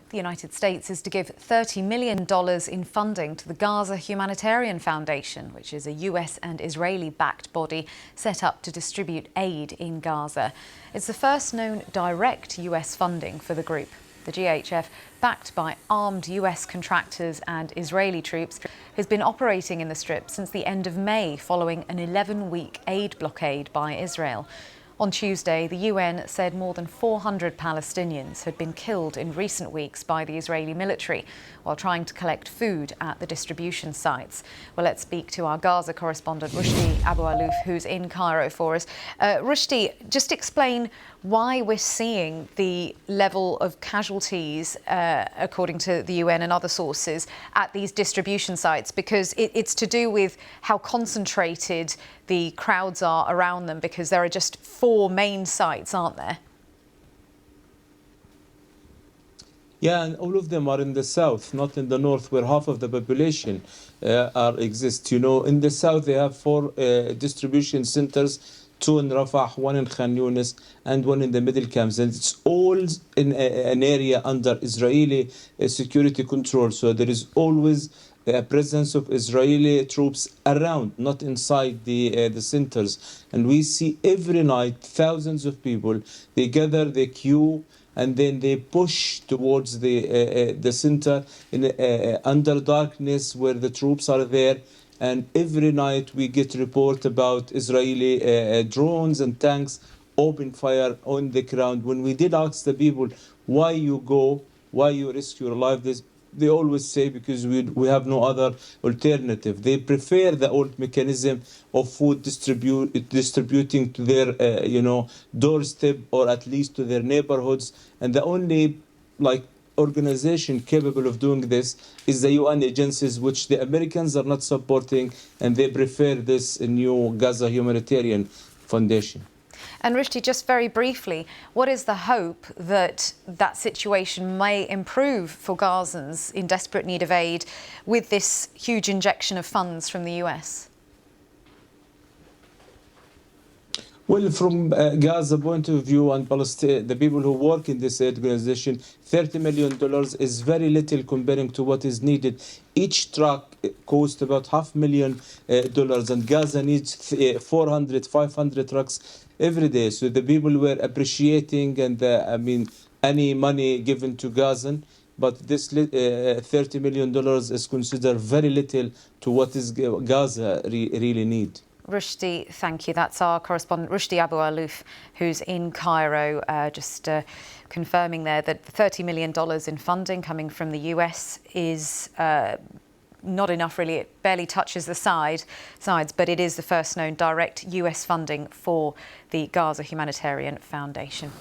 The United States is to give $30 million in funding to the Gaza Humanitarian Foundation, which is a US and Israeli-backed body set up to distribute aid in Gaza. It's the first known direct US funding for the group. The GHF, backed by armed US contractors and Israeli troops, has been operating in the Strip since the end of May following an 11-week aid blockade by Israel. On Tuesday, the UN said more than 400 Palestinians had been killed in recent weeks by the Israeli military while trying to collect food at the distribution sites. Well, let's speak to our Gaza correspondent, Rushdie Abu-Alouf, who's in Cairo for us. Rushdie, just explain why we're seeing the level of casualties, according to the UN and other sources, at these distribution sites, because it's to do with how concentrated the crowds are around them, because there are just 4 main sites, aren't there? Yeah, and all of them are in the south, not in the north, where half of the population exists. You know, in the south they have 4 distribution centers, 2 in Rafah, 1 in Khan Yunis, and 1 in the middle camps. And it's all in an area under Israeli security control. So there is always a presence of Israeli troops around, not inside the centers. And we see every night thousands of people. They gather, they queue, and then they push towards the center in under darkness where the troops are there. And every night we get report about Israeli drones and tanks open fire on the ground. When we did ask the people why you go, why you risk your life, they always say because we have no other alternative. They prefer the old mechanism of food distributing to their doorstep, or at least to their neighborhoods. And the only organization capable of doing this is the UN agencies, which the Americans are not supporting, and they prefer this new Gaza Humanitarian Foundation. And Rushdie, just very briefly, what is the hope that that situation may improve for Gazans in desperate need of aid with this huge injection of funds from the US? Well, from Gaza point of view and Palestine, the people who work in this organization, $30 million is very little comparing to what is needed. Each truck costs about $500,000, and Gaza needs 400, 500 trucks every day. So the people were appreciating, and any money given to Gazan, but this $30 million is considered very little to what is Gaza really need. Rushdie, thank you. That's our correspondent, Rushdie Abu-Alouf, who's in Cairo, just confirming there that $30 million in funding coming from the US is not enough, really. It barely touches the sides, but it is the first known direct US funding for the Gaza Humanitarian Foundation.